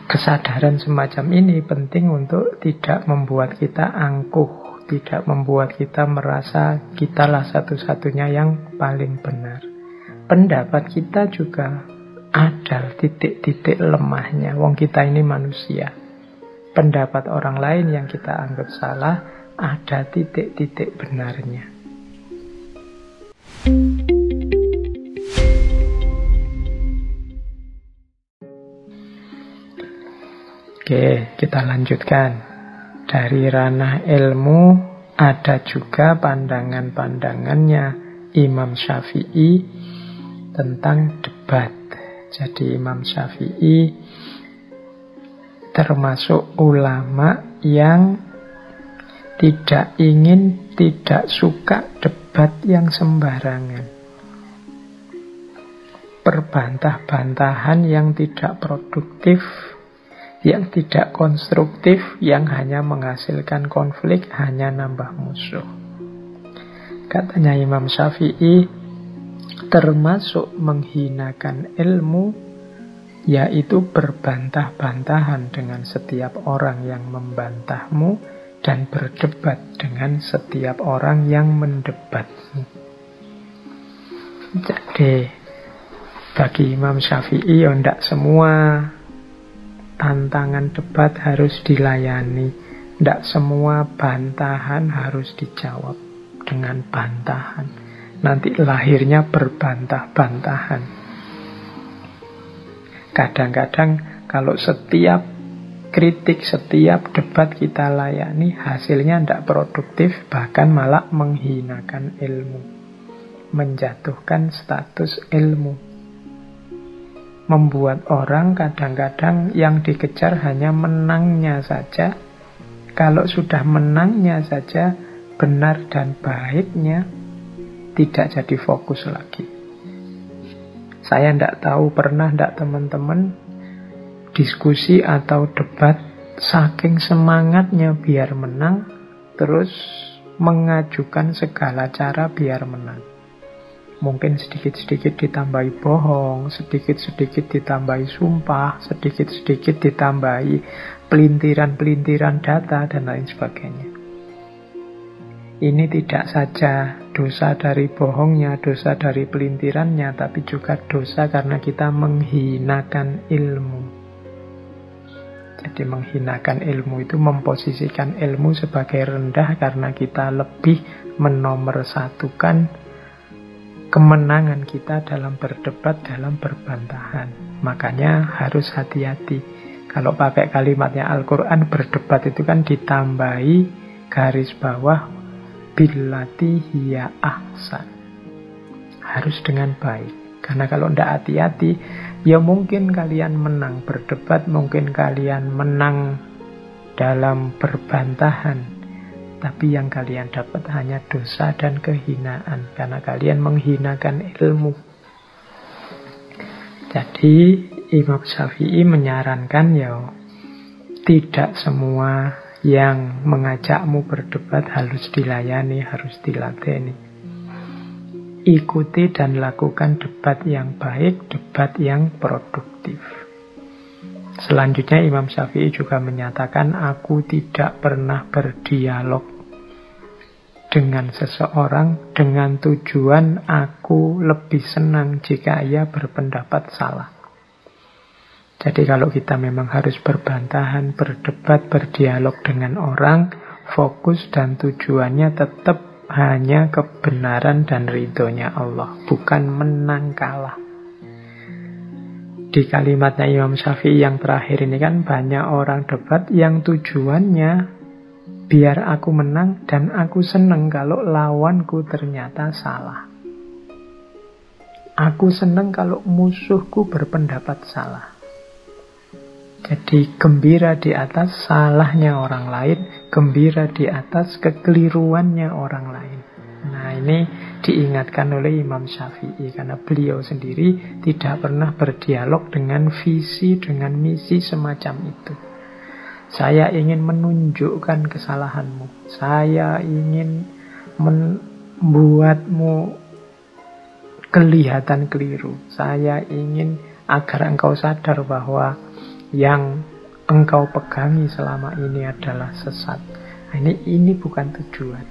Kesadaran semacam ini penting untuk tidak membuat kita angkuh, tidak membuat kita merasa kitalah satu-satunya yang paling benar. Pendapat kita juga ada titik-titik lemahnya. Wong kita ini manusia. Pendapat orang lain yang kita anggap salah ada titik-titik benarnya. Oke, kita lanjutkan. Dari ranah ilmu ada juga pandangan-pandangannya Imam Syafi'i tentang debat. Jadi Imam Syafi'i termasuk ulama yang tidak suka debat yang sembarangan. Perbantah-bantahan yang tidak produktif, yang tidak konstruktif, yang hanya menghasilkan konflik, hanya nambah musuh. Katanya Imam Syafi'i, termasuk menghinakan ilmu, yaitu berbantah-bantahan dengan setiap orang yang membantahmu dan berdebat dengan setiap orang yang mendebatmu. Jadi, bagi Imam Syafi'i, tidak semua tantangan debat harus dilayani. Tidak semua bantahan harus dijawab dengan bantahan. Nanti lahirnya berbantah-bantahan. Kadang-kadang kalau setiap kritik, setiap debat kita layani, hasilnya tidak produktif, bahkan malah menghinakan ilmu, menjatuhkan status ilmu. Membuat orang kadang-kadang yang dikejar hanya menangnya saja. Kalau sudah menangnya saja, benar dan baiknya tidak jadi fokus lagi. Saya tidak tahu, pernah tidak teman-teman diskusi atau debat saking semangatnya biar menang, terus mengajukan segala cara biar menang. Mungkin sedikit-sedikit ditambahi bohong, sedikit-sedikit ditambahi sumpah, sedikit-sedikit ditambahi pelintiran-pelintiran data, dan lain sebagainya. Ini tidak saja dosa dari bohongnya, dosa dari pelintirannya, tapi juga dosa karena kita menghinakan ilmu. Jadi menghinakan ilmu itu memposisikan ilmu sebagai rendah karena kita lebih menomorsatukan kemenangan kita dalam berdebat, dalam berbantahan. Makanya harus hati-hati. Kalau pakai kalimatnya Al-Quran, berdebat itu kan ditambahi garis bawah billati hiya ahsan. Harus dengan baik. Karena kalau tidak hati-hati, ya mungkin kalian menang berdebat, mungkin kalian menang dalam berbantahan, tapi yang kalian dapat hanya dosa dan kehinaan, karena kalian menghinakan ilmu. Jadi Imam Syafi'i menyarankan ya, tidak semua yang mengajakmu berdebat harus dilayani, harus dilateni. Ikuti dan lakukan debat yang baik, debat yang produktif. Selanjutnya Imam Syafi'i juga menyatakan, aku tidak pernah berdialog dengan seseorang dengan tujuan aku lebih senang jika ia berpendapat salah. Jadi kalau kita memang harus berbantahan, berdebat, berdialog dengan orang, fokus dan tujuannya tetap hanya kebenaran dan ridhonya Allah, bukan menang kalah. Di kalimatnya Imam Syafi'i yang terakhir ini kan banyak orang debat yang tujuannya biar aku menang dan aku senang kalau lawanku ternyata salah. Aku senang kalau musuhku berpendapat salah. Jadi gembira di atas salahnya orang lain, gembira di atas kekeliruannya orang lain. Nah, ini diingatkan oleh Imam Syafi'i karena beliau sendiri tidak pernah berdialog dengan visi, dengan misi semacam itu. Saya ingin menunjukkan kesalahanmu, saya ingin membuatmu kelihatan keliru, saya ingin agar engkau sadar bahwa yang engkau pegangi selama ini adalah sesat. Nah, ini bukan tujuan.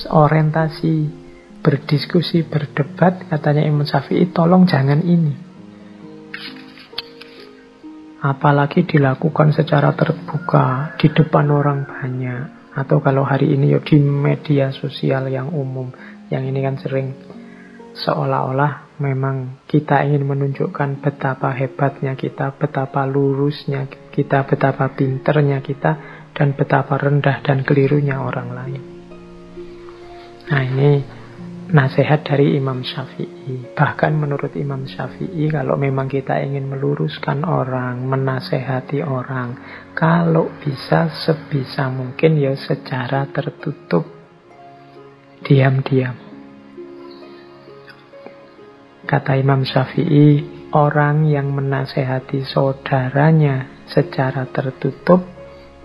Orientasi berdiskusi, berdebat, katanya Imam Syafi'i, tolong jangan ini. Apalagi dilakukan secara terbuka di depan orang banyak, atau kalau hari ini ya di media sosial yang umum. Yang ini kan sering seolah-olah memang kita ingin menunjukkan betapa hebatnya kita, betapa lurusnya kita, betapa pinternya kita, dan betapa rendah dan kelirunya orang lain. Nah, ini nasihat dari Imam Syafi'i. Bahkan menurut Imam Syafi'i, kalau memang kita ingin meluruskan orang, menasehati orang, kalau bisa sebisa mungkin ya secara tertutup, diam-diam. Kata Imam Syafi'i, orang yang menasehati saudaranya secara tertutup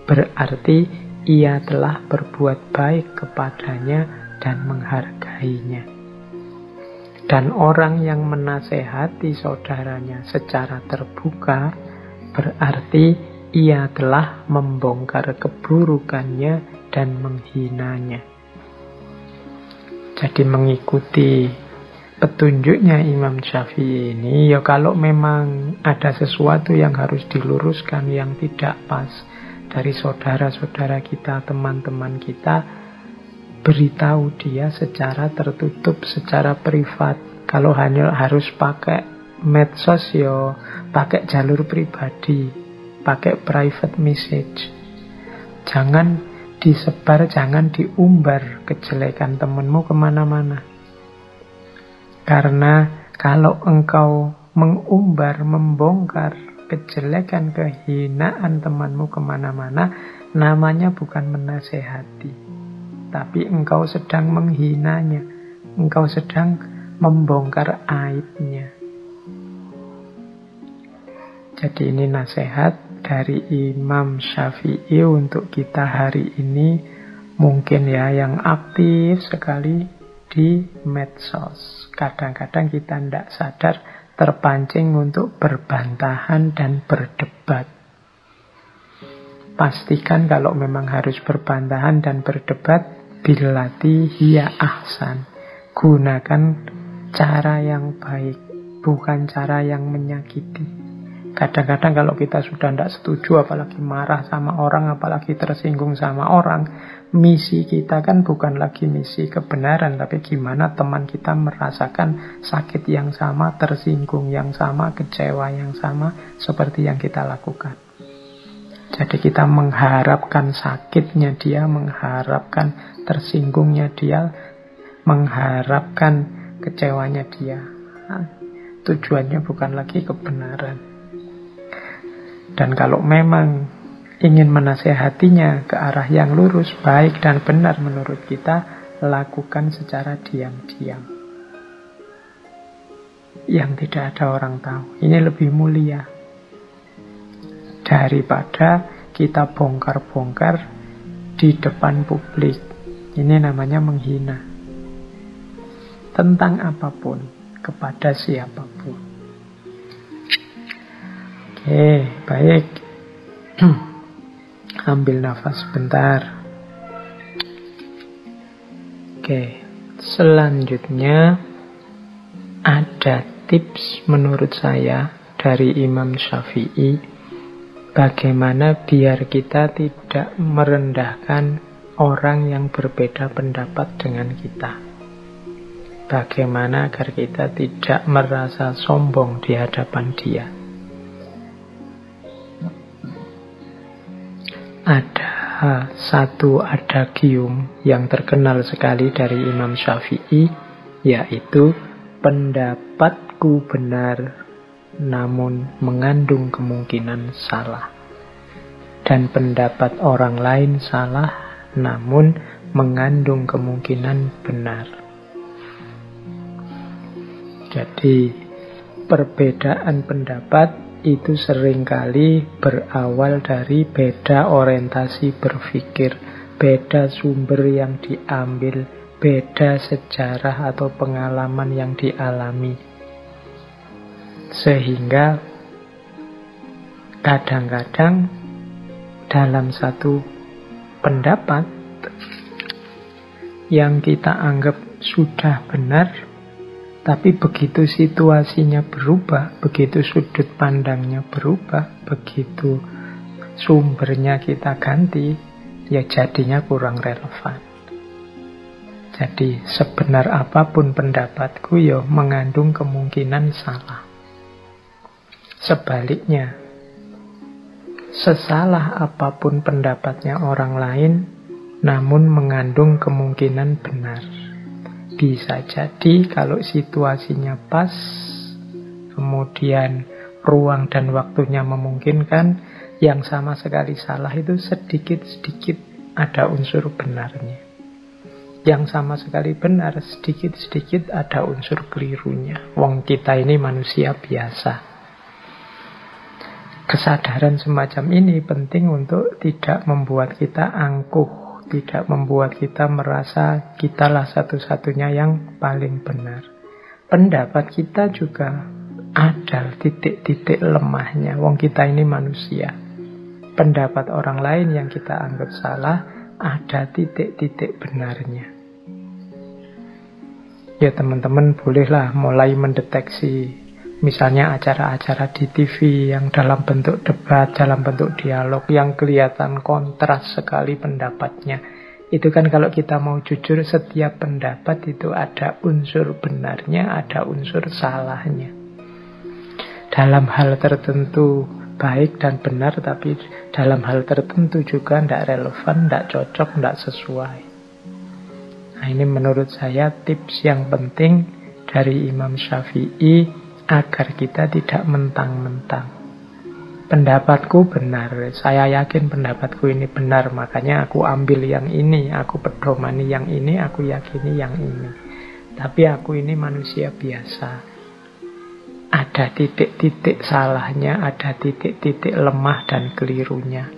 berarti ia telah berbuat baik kepadanya dan menghargainya. Dan orang yang menasehati saudaranya secara terbuka berarti ia telah membongkar keburukannya dan menghinanya. Jadi mengikuti petunjuknya Imam Syafi'i ini, ya kalau memang ada sesuatu yang harus diluruskan yang tidak pas dari saudara-saudara kita, teman-teman kita, beritahu dia secara tertutup, secara privat. Kalau hanya harus pakai medsos, ya pakai jalur pribadi, pakai private message. Jangan disebar, jangan diumbar kejelekan temanmu kemana-mana. Karena kalau engkau mengumbar, membongkar kejelekan, kehinaan temanmu kemana-mana, namanya bukan menasehati, tapi engkau sedang menghinanya, engkau sedang membongkar aibnya. Jadi ini nasihat dari Imam Syafi'i untuk kita hari ini, mungkin ya yang aktif sekali di medsos. Kadang-kadang kita tidak sadar terpancing untuk berbantahan dan berdebat. Pastikan kalau memang harus berbantahan dan berdebat, billati hiya ahsan. Gunakan cara yang baik, bukan cara yang menyakiti. Kadang-kadang kalau kita sudah tidak setuju, apalagi marah sama orang, apalagi tersinggung sama orang, misi kita kan bukan lagi misi kebenaran, tapi gimana teman kita merasakan sakit yang sama, tersinggung yang sama, kecewa yang sama, seperti yang kita lakukan. Jadi kita mengharapkan sakitnya dia, mengharapkan tersinggungnya dia, mengharapkan kecewanya dia. Nah, tujuannya bukan lagi kebenaran. Dan kalau memang ingin menasehatinya ke arah yang lurus, baik dan benar menurut kita, lakukan secara diam-diam, yang tidak ada orang tahu. Ini lebih mulia daripada kita bongkar-bongkar di depan publik. Ini namanya menghina tentang apapun, kepada siapapun. Oke, baik. Ambil nafas sebentar. Oke, selanjutnya ada tips menurut saya dari Imam Syafi'i bagaimana biar kita tidak merendahkan orang yang berbeda pendapat dengan kita. Bagaimana agar kita tidak merasa sombong di hadapan dia. Ada satu adagium yang terkenal sekali dari Imam Syafi'i, yaitu pendapatku benar namun mengandung kemungkinan salah, dan pendapat orang lain salah namun mengandung kemungkinan benar. Jadi perbedaan pendapat itu seringkali berawal dari beda orientasi berpikir, beda sumber yang diambil, beda sejarah atau pengalaman yang dialami. Sehingga Kadang-kadang dalam satu pendapat yang kita anggap sudah benar, tapi begitu situasinya berubah, begitu sudut pandangnya berubah, begitu sumbernya kita ganti, ya jadinya kurang relevan. Jadi sebenar apapun pendapatku, ya mengandung kemungkinan salah. Sebaliknya, sesalah apapun pendapatnya orang lain, namun mengandung kemungkinan benar. Bisa jadi kalau situasinya pas, kemudian ruang dan waktunya memungkinkan, yang sama sekali salah itu sedikit-sedikit ada unsur benarnya. Yang sama sekali benar, sedikit-sedikit ada unsur kelirunya. Wong kita ini manusia biasa. Kesadaran semacam ini penting untuk tidak membuat kita angkuh, tidak membuat kita merasa kitalah satu-satunya yang paling benar. Pendapat kita juga ada titik-titik lemahnya. Wong kita ini manusia. Pendapat orang lain yang kita anggap salah, ada titik-titik benarnya. Ya teman-teman bolehlah mulai mendeteksi misalnya acara-acara di TV yang dalam bentuk debat, dalam bentuk dialog, yang kelihatan kontras sekali pendapatnya. Itu kan kalau kita mau jujur, setiap pendapat itu ada unsur benarnya, ada unsur salahnya. Dalam hal tertentu baik dan benar, tapi dalam hal tertentu juga tidak relevan, tidak cocok, tidak sesuai. Nah, ini menurut saya tips yang penting dari Imam Syafi'i agar kita tidak mentang-mentang. Pendapatku benar, saya yakin pendapatku ini benar, makanya aku ambil yang ini, aku pedomani yang ini, aku yakini yang ini. Tapi aku ini manusia biasa. Ada titik-titik salahnya, ada titik-titik lemah dan kelirunya.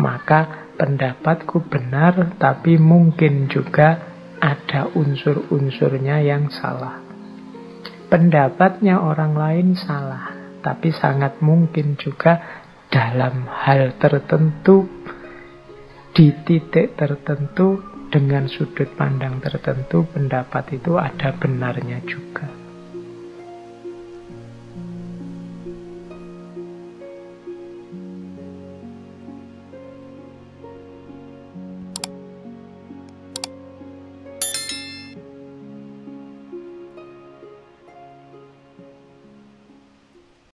Maka pendapatku benar, tapi mungkin juga ada unsur-unsurnya yang salah. Pendapatnya orang lain salah, tapi sangat mungkin juga dalam hal tertentu, di titik tertentu, dengan sudut pandang tertentu, pendapat itu ada benarnya juga.